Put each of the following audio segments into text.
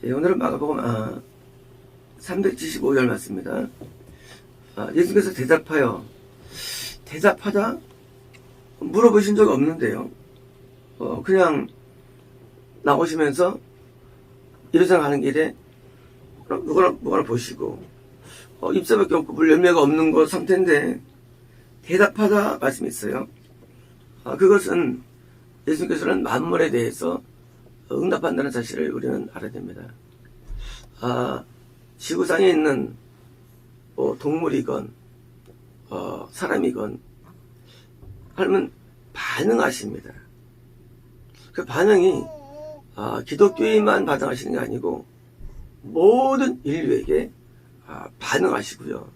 예, 오늘은 마가복음 375절 맞습니다. 예수께서 대답하다 물어보신 적이 없는데요. 그냥 나오시면서 이러장 가는 길에 누구나 보시고 입사밖에 없고 물 열매가 없는 것 상태인데 대답하다 말씀이 있어요. 그것은 예수께서는 만물에 대해서 응답한다는 사실을 우리는 알아야 됩니다. 지구상에 있는 동물이건 사람이건 하나님은 반응하십니다. 그 반응이 기독교인만 반응하시는 게 아니고 모든 인류에게 반응하시고요.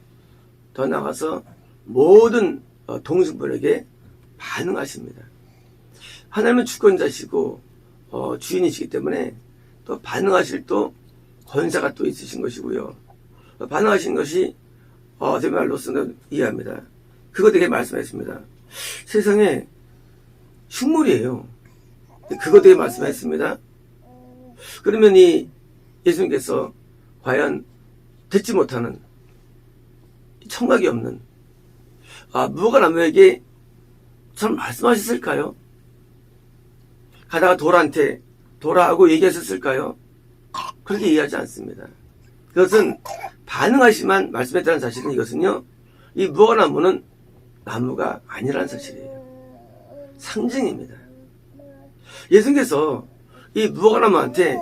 더 나아가서 모든 동식물에게 반응하십니다. 하나님은 주권자시고 주인이시기 때문에 또 반응하실 또 권세가 또 있으신 것이고요. 반응하신 것이 제 말로서는 이해합니다. 그거 되게 말씀했습니다. 세상에 흉물이에요. 그거 되게 말씀했습니다. 그러면 이 예수님께서 과연 듣지 못하는 청각이 없는 무화과나무에게 참 말씀하셨을까요? 가다가 돌한테 돌아하고 얘기하셨을까요? 그렇게 이해하지 않습니다. 그것은 반응하시만 말씀했다는 사실은 이것은요, 이 무화과나무는 나무가 아니라는 사실이에요. 상징입니다. 예수님께서 이 무화과나무한테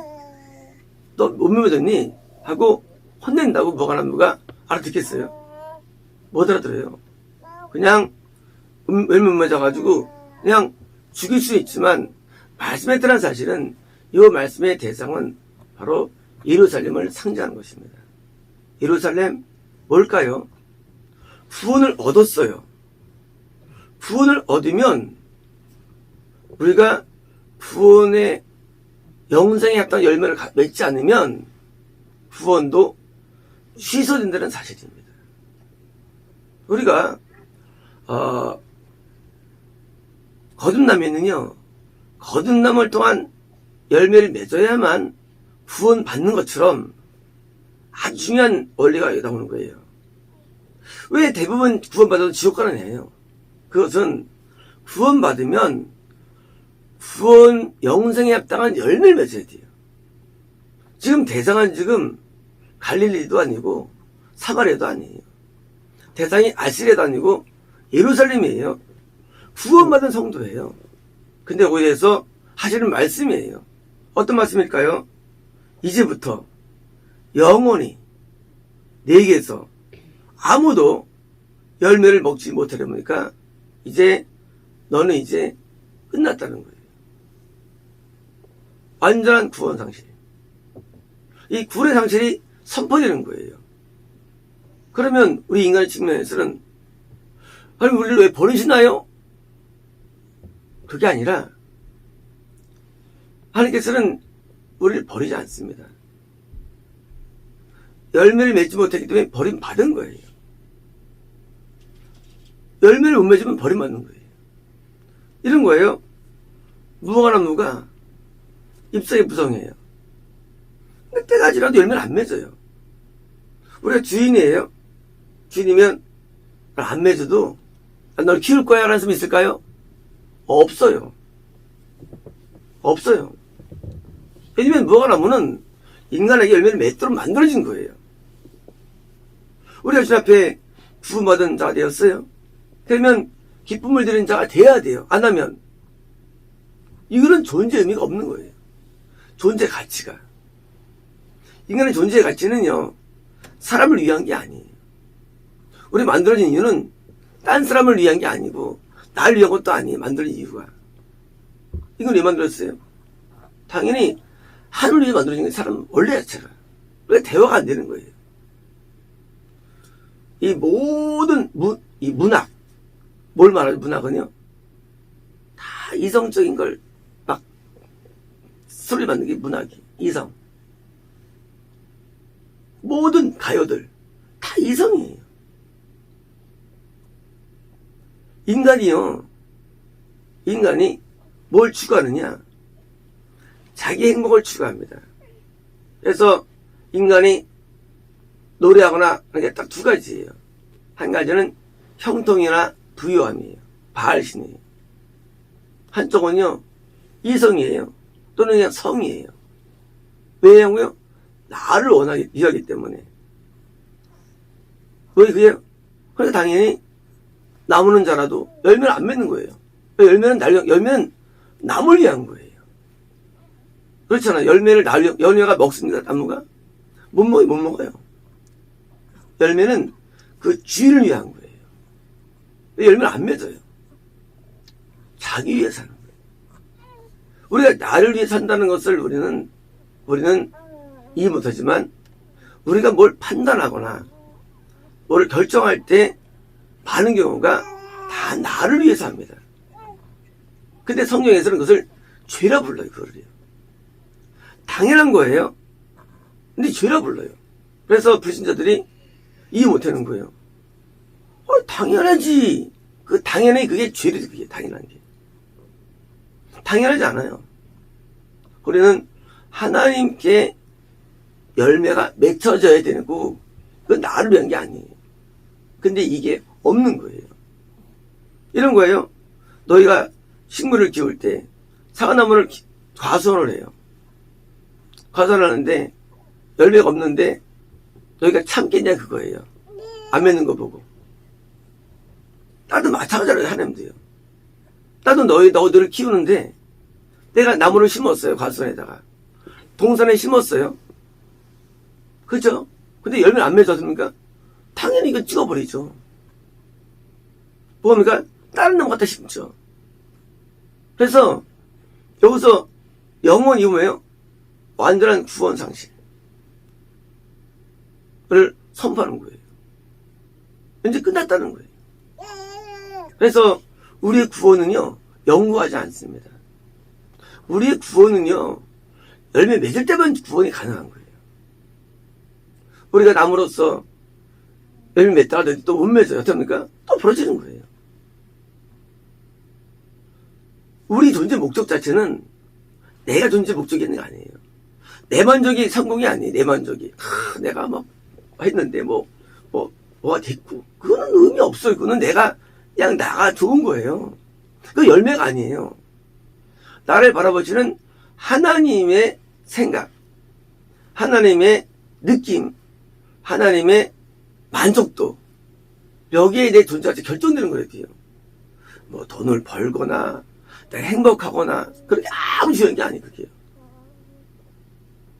너 못 믿었니? 하고 혼낸다고 무화과나무가 알아듣겠어요? 못 알아들어요. 그냥 멸면맞아가지고 그냥 죽일 수 있지만 말씀했다는 사실은 이 말씀의 대상은 바로 예루살렘을 상징하는 것입니다. 예루살렘 뭘까요? 구원을 얻었어요. 구원을 얻으면 우리가 구원의 영생에 합당한 열매를 맺지 않으면 구원도 취소된다는 사실입니다. 우리가 거듭나면은요, 거듭남을 통한 열매를 맺어야만 구원받는 것처럼 아주 중요한 원리가 나오는 거예요. 왜 대부분 구원받아도 지옥 가는 애예요? 그것은 구원받으면 구원 영생에 합당한 열매를 맺어야 돼요. 지금 대상은 지금 갈릴리도 아니고 사마리아도 아니에요. 대상이 아시리아도 아니고 예루살렘이에요. 구원받은 성도예요. 근데 거기에서 하시는 말씀이에요. 어떤 말씀일까요? 이제부터 영원히 내게서 아무도 열매를 먹지 못하려니까 너는 이제 끝났다는 거예요. 완전한 구원 상실. 이 구원의 상실이 선포되는 거예요. 그러면 우리 인간의 측면에서는 아니 우리를 왜 버리시나요? 그게 아니라 하나님께서는 우리를 버리지 않습니다. 열매를 맺지 못했기 때문에 버림받은 거예요. 열매를 못 맺으면 버림받는 거예요. 이런 거예요. 무화과나무가 잎사귀 부성이에요. 근데 때가 지나도 열매를 안 맺어요. 우리가 주인이에요. 주인이면 안 맺어도 널 키울 거야 라는 사람이 있을까요? 없어요. 없어요. 왜냐면 무화과나무는 인간에게 열매를 맺도록 만들어진 거예요. 우리가 주님 앞에 구원받은 자가 되었어요. 그러면 기쁨을 드리는 자가 돼야 돼요. 안 하면 이거는 존재 의미가 없는 거예요. 존재 가치가. 인간의 존재의 가치는요, 사람을 위한 게 아니에요. 우리 만들어진 이유는 딴 사람을 위한 게 아니고 나를 위한 것도 아니에요. 만들어진 이유가. 이건 왜 만들었어요? 당연히 하늘을 위해 만들어진 게 사람 원래 자체가. 그러니까 대화가 안 되는 거예요. 이 모든 이 문학, 뭘 말하죠? 문학은요, 다 이성적인 걸 막 소리 만드는 게 문학이 이성. 모든 가요들 다 이성이에요. 인간이 뭘 추구하느냐? 자기 행복을 추구합니다. 그래서 인간이 노래하거나 하는 게 딱 두 가지예요. 한 가지는 형통이나 부유함이에요. 바알신이에요. 한쪽은요, 이성이에요. 또는 그냥 성이에요. 왜냐고요? 나를 원하기, 위하기 때문에. 왜 그게요? 그러니까 당연히 나무는 자라도 열매를 안 맺는 거예요. 열매는 나무를 위한 거예요. 그렇잖아요. 열매가 먹습니다, 나무가? 못 먹어요. 열매는 그 주인을 위한 거예요. 열매를 안 맺어요. 자기 위해 사는 거예요. 우리가 나를 위해 산다는 것을 우리는 이해 못하지만, 우리가 뭘 판단하거나 뭘 결정할 때 많은 경우가 다 나를 위해서 합니다. 근데 성경에서는 그것을 죄라 불러요. 그거를요. 당연한 거예요. 근데 죄라 불러요. 그래서 불신자들이 이해 못하는 거예요. 당연하지. 당연히 그게 죄를, 그게 당연한 게. 당연하지 않아요. 우리는 하나님께 열매가 맺혀져야 되고, 그건 나를 위한 게 아니에요. 근데 이게 없는 거예요. 이런 거예요. 너희가 식물을 키울 때 사과나무를 과수원을 해요. 과수원을 하는데 열매가 없는데 너희가 참겠냐 그거예요. 안 맺는 거 보고. 나도 마찬가지로 하나님 돼요. 나도 너희들을 키우는데 내가 나무를 심었어요. 과수원에다가. 동산에 심었어요. 그죠? 근데 열매를 안 맺었습니까? 당연히 이거 찍어버리죠. 뭡니까? 다른 나무 갖다 심죠. 그래서 여기서 영원이 뭐예요? 완전한 구원 상실을 선포하는 거예요. 이제 끝났다는 거예요. 그래서 우리의 구원은요, 영구하지 않습니다. 우리의 구원은요, 열매 맺을 때만 구원이 가능한 거예요. 우리가 나무로서 열매 맺다가 또 못 맺어요. 어떻습니까? 또 부러지는 거예요. 우리 존재 목적 자체는 내가 존재 목적이 있는 게 아니에요. 내 만족이 성공이 아니에요. 내 만족이. 내가 막 했는데 뭐가 됐고. 그거는 의미 없어요. 그거는 내가 그냥 나가 좋은 거예요. 그 열매가 아니에요. 나를 바라보시는 하나님의 생각, 하나님의 느낌, 하나님의 만족도, 여기에 내 존재가 결정되는 거예요. 뭐 돈을 벌거나 내가 행복하거나 그렇게 아무 중요한 게 아니에요. 그게요.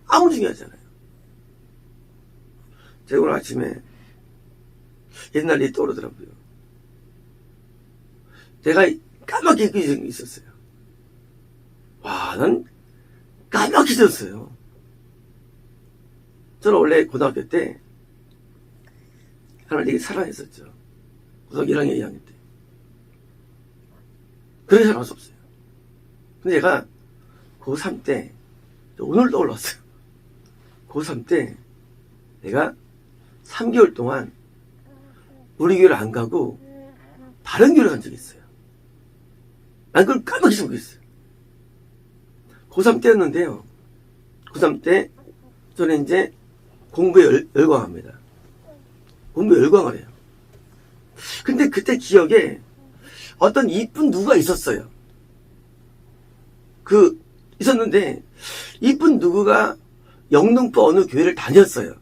아무 중요하잖아요. 제가 오늘 아침에 옛날 일이 떠오르더라고요. 제가 까맣게 잊은 게 있었어요. 와, 난 까맣게 잊었어요. 저는 원래 고등학교 때 하나님 되게 사랑했었죠. 고등학교 1학년, 2학년 때. 그렇게 사랑할 수 없어요. 근데 제가 고3 때, 오늘 떠올랐어요. 고3 때 내가 3개월 동안 우리 교회를 안 가고 다른 교회를 간 적이 있어요. 난 그걸 까맣게 잊고 있어요. 고3 때였는데요. 고3 때 저는 이제 공부에 열광합니다. 공부에 열광을 해요. 근데 그때 기억에 어떤 이쁜 누가 있었어요. 있었는데 이쁜 누구가 영등포 어느 교회를 다녔어요.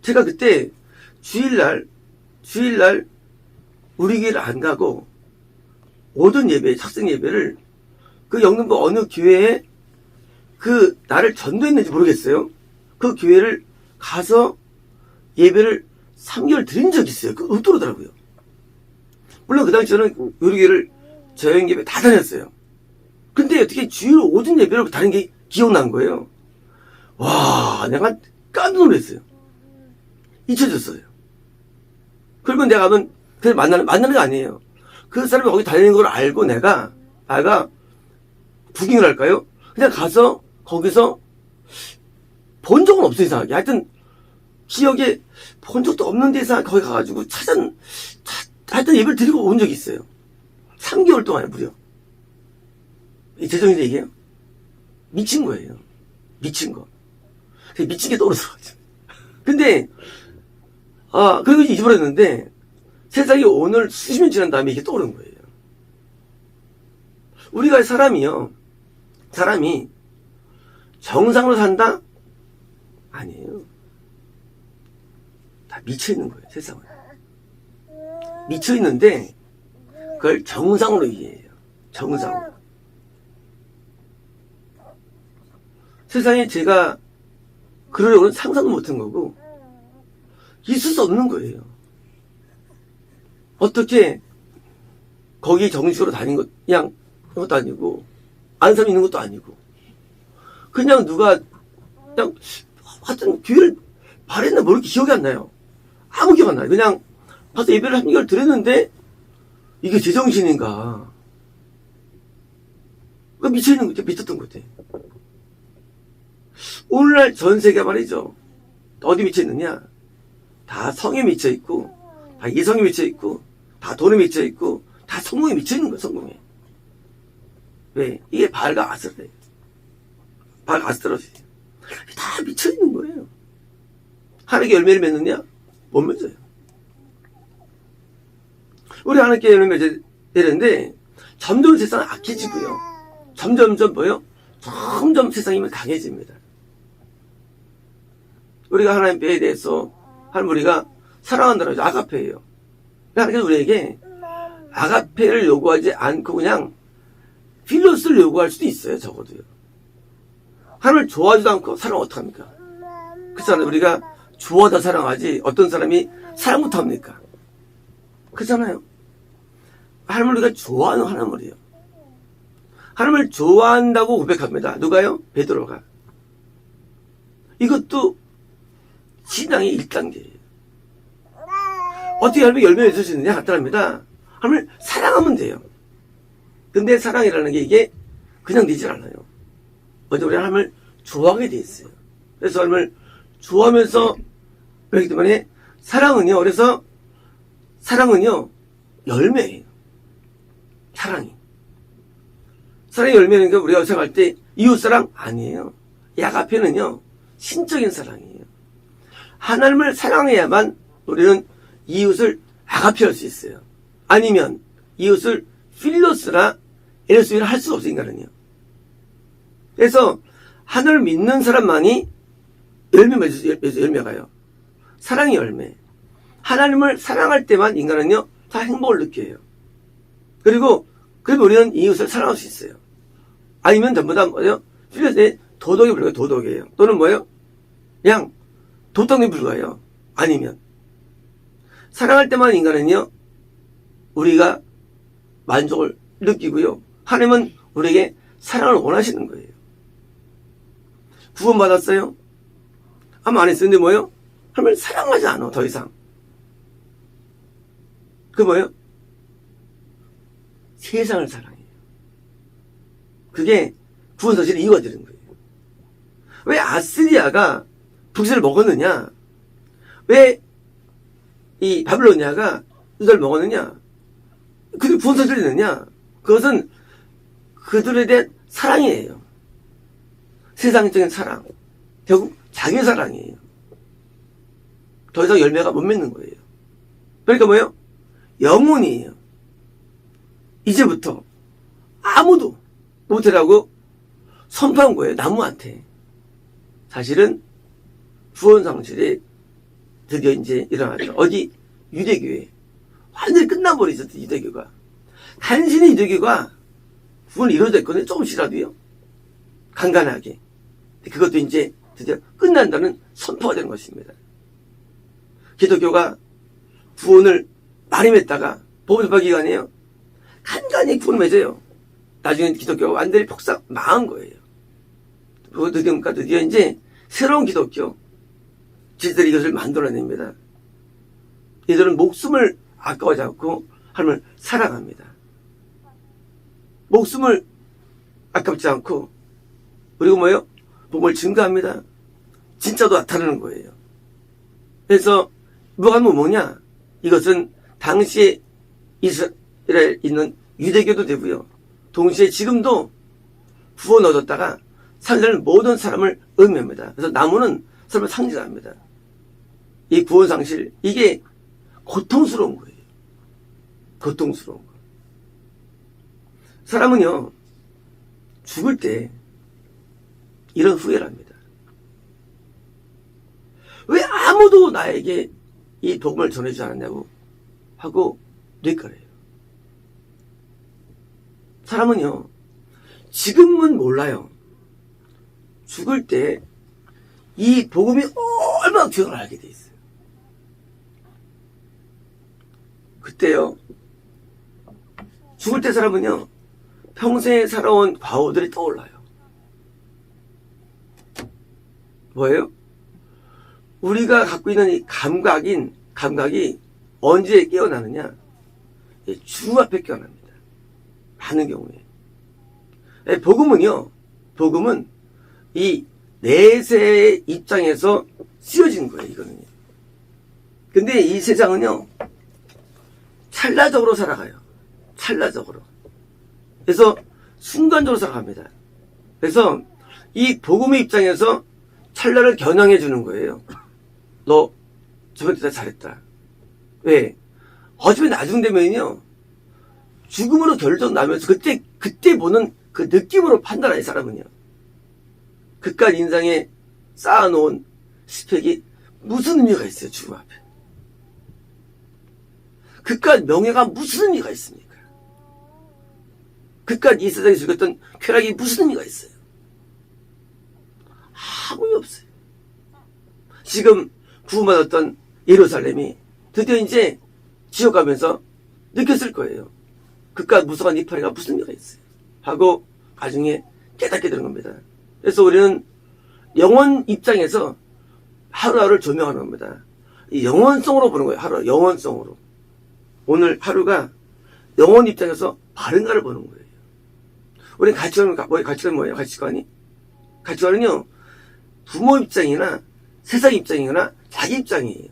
제가 그때 주일날 우리 교회를 안 가고 모든 예배, 학생 예배를 그 영등포 어느 교회에 나를 전도했는지 모르겠어요. 그 교회를 가서 예배를 3개월 드린 적이 있어요. 그거 웃더라고요. 물론 그 당시 저는 우리 교회를 저녁 예배 다 다녔어요. 근데 어떻게 주일 오전 예배를 다닌 게 기억난 거예요. 와, 내가 깜짝 놀랐어요. 잊혀졌어요. 그리고 내가 하면 그냥 만나는 게 아니에요. 그 사람이 거기 다니는 걸 알고 내가 구경을 할까요? 그냥 가서 거기서 본 적은 없어요, 이상하게. 하여튼 기억에 본 적도 없는 데서 거기 가가지고 하여튼 예배를 드리고 온 적이 있어요. 3개월 동안에 무려. 이 재정인데 이게요. 미친 거예요. 미친 거. 미친 게 떠오르더라고요. 근데, 그걸 잊어버렸는데, 세상이 오늘 수십 년 지난 다음에 이게 떠오른 거예요. 우리가 사람이 정상으로 산다? 아니에요. 다 미쳐있는 거예요, 세상은. 미쳐있는데, 그걸 정상으로 이해해요. 정상으로. 세상에 제가 그러려고는 상상도 못한 거고, 있을 수 없는 거예요. 어떻게, 거기 정식으로 다닌 그냥, 것도 아니고, 아는 사람이 있는 것도 아니고, 그냥 누가, 그냥, 하여튼, 기회를 바랬나 모르게 기억이 안 나요. 아무 기억 안 나요. 그냥, 가서 예배를 한 개를 드렸는데, 이게 제정신인가. 미쳐있는 거죠. 미쳤던 거죠. 오늘날 전 세계 말이죠. 어디 미쳐있느냐? 다 성에 미쳐있고, 다 이성에 미쳐있고, 다 돈에 미쳐있고, 다 성공에 미쳐있는 거예요, 성공에. 왜? 이게 발과 아스래요. 발과 아스트러지. 다 미쳐있는 거예요. 하나님께 열매를 맺느냐? 못 맺어요. 우리 하나님께 열매를 맺어야 되는데, 점점 세상은 악해지고요. 점점 뭐요? 점점 세상이 강해집니다. 우리가 하나님에 대해서 하나님 우리가 사랑한다는 거죠. 아가페예요. 하나님께서 우리에게 아가페를 요구하지 않고 그냥 필로스를 요구할 수도 있어요. 적어도요. 하나님을 좋아하지도 않고 사랑을 어떡합니까? 그렇잖아요. 우리가 좋아하다 사랑하지 어떤 사람이 사랑 못합니까? 그렇잖아요. 하나님을 우리가 좋아하는 하나님을요. 하나님을 좋아한다고 고백합니다. 누가요? 베드로가. 이것도 신앙의 1단계예요. 어떻게 하나님의 열매를 맺을 수 있느냐? 간단합니다. 하나님을 사랑하면 돼요. 근데 사랑이라는 게 이게 그냥 되질 않아요. 먼저 우리 하나님을 좋아하게 돼 있어요. 그래서 하나님을 좋아하면서 그렇기 때문에 사랑은요. 그래서 사랑은요. 열매예요. 사랑이. 사랑의 열매는 우리가 생각할 때 이웃사랑 아니에요. 야가페는요. 신적인 사랑이에요. 하나님을 사랑해야만 우리는 이웃을 아가페할 수 있어요. 아니면 이웃을 필로스라 에르스라 할 수가 없어요. 인간은요. 그래서 하나님을 믿는 사람만이 열매가요. 사랑의 열매. 하나님을 사랑할 때만 인간은요. 다 행복을 느껴요. 그리고 우리는 이웃을 사랑할 수 있어요. 아니면 전부 다 뭐예요? 필로스의 도덕에 불과해요. 도덕이에요. 또는 뭐예요? 그냥 도덕에 불과해요. 아니면 사랑할 때만 인간은요. 우리가 만족을 느끼고요. 하나님은 우리에게 사랑을 원하시는 거예요. 구원받았어요? 아마 안 했어요. 근데 뭐예요? 하나님을 사랑하지 않아. 더 이상. 그 뭐예요? 세상을 사랑해요. 그게 구원서실이 이루어지는 거예요. 왜 아스리아가 북새를 먹었느냐? 왜 이 바빌로니아가 유다를 먹었느냐? 그들이 구원서실이 됐느냐? 그것은 그들에 대한 사랑이에요. 세상적인 사랑. 결국 자기 사랑이에요. 더 이상 열매가 못 맺는 거예요. 그러니까 뭐예요? 영혼이에요. 이제부터 아무도 못해라고 선포한 거예요. 나무한테. 사실은 구원상실이 드디어 이제 일어났죠. 어디? 유대교회. 완전히 끝나버리죠. 유대교가. 단순히 유대교가 구원이 이루어졌거든요. 조금씩이라도요. 간간하게. 그것도 이제 드디어 끝난다는 선포가 되는 것입니다. 기독교가 구원을 많이 맺다가 복음전파 기간이에요. 간간히 구원을 맺어요. 나중에 기독교가 완전히 폭삭 망한 거예요. 드디어 이제 새로운 기독교 지들이 이것을 만들어냅니다. 이들은 목숨을 아까워하지 않고 하나님을 사랑합니다. 목숨을 아깝지 않고 그리고 뭐예요? 복음을 증가합니다. 진짜도 나타나는 거예요. 그래서 뭐가 뭐냐? 이것은 당시에 이스라엘에 있는 유대교도 되고요. 동시에 지금도 구원 얻었다가 상자는 모든 사람을 의미합니다. 그래서 나무는 사람을 상징합니다. 이 구원상실, 이게 고통스러운 거예요. 고통스러운 거. 사람은요, 죽을 때 이런 후회를 합니다. 왜 아무도 나에게 이 복음을 전해주지 않았냐고 하고 뇌까래요. 사람은요, 지금은 몰라요. 죽을 때 이 복음이 얼마나 귀한 알게 돼 있어요. 그때요, 죽을 때 사람은요, 평생에 살아온 과오들이 떠올라요. 뭐예요? 우리가 갖고 있는 이 감각이 언제 깨어나느냐? 죽음 앞에 깨어납니다. 많은 경우에. 복음은 이 내세의 입장에서 쓰여진 거예요, 이거는요. 근데 이 세상은요, 찰나적으로 살아가요. 찰나적으로. 그래서 순간적으로 살아갑니다. 그래서 이 복음의 입장에서 찰나를 겨냥해 주는 거예요. 너 저번 때 잘했다. 왜? 어차피 나중 되면요, 죽음으로 결정 나면서 그때 보는 그 느낌으로 판단하는 사람은요, 그깟 인상에 쌓아놓은 스펙이 무슨 의미가 있어요, 죽음 앞에? 그깟 명예가 무슨 의미가 있습니까? 그깟 이 세상에 즐겼던 쾌락이 무슨 의미가 있어요? 아무 없어요. 지금 구원받았던 예루살렘이 드디어 이제 지옥 가면서 느꼈을 거예요. 그깟 무성한 이파리가 무슨 의미가 있어요? 하고 나중에 깨닫게 되는 겁니다. 그래서 우리는 영혼 입장에서 하루하루를 조명하는 겁니다. 이 영혼성으로 보는 거예요. 하루 영혼성으로. 오늘 하루가 영혼 입장에서 바른가를 보는 거예요. 우리 가치관은 뭐예요? 가치관은요, 부모 입장이나 세상 입장이거나 자기 입장이에요.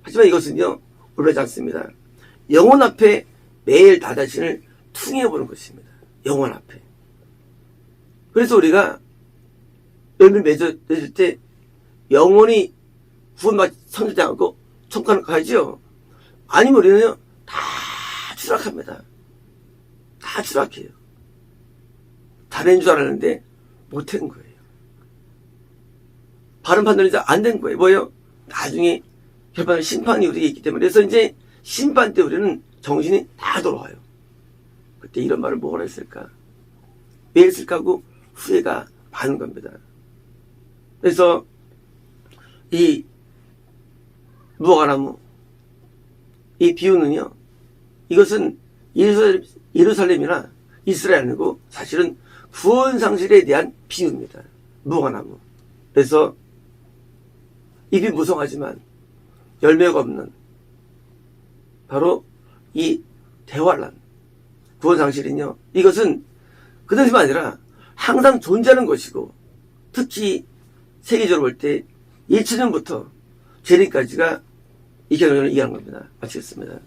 하지만 이것은요, 올바르지 않습니다. 영혼 앞에 매일 나 자신을 투영해보는 것입니다. 영혼 앞에. 그래서 우리가 열매를 맺을 때 영혼이 구원받지 성취되지 않고 천국을 가야지요. 아니면 우리는요, 다 추락합니다. 다 추락해요. 잘한 줄 알았는데 못한 거예요. 바른 판단이 안 된 거예요. 뭐예요? 나중에 결판은 심판이 우리에게 있기 때문에. 그래서 이제 심판 때 우리는 정신이 다 돌아와요. 그때 이런 말을 뭐라 했을까? 왜 했을까 하고 후회가 많은 겁니다. 그래서 이 무화과나무, 이 비유는요, 이것은 예루살렘이나 이스라엘 아니고 사실은 구원상실에 대한 비유입니다. 무화과나무. 그래서 잎이 무성하지만 열매가 없는 바로 이 대환란, 구원상실은요, 이것은 그것뿐만 아니라 항상 존재하는 것이고, 특히 세계적으로 볼 때 2000년부터 재림까지가 이 개념을 이해하는 겁니다. 마치겠습니다.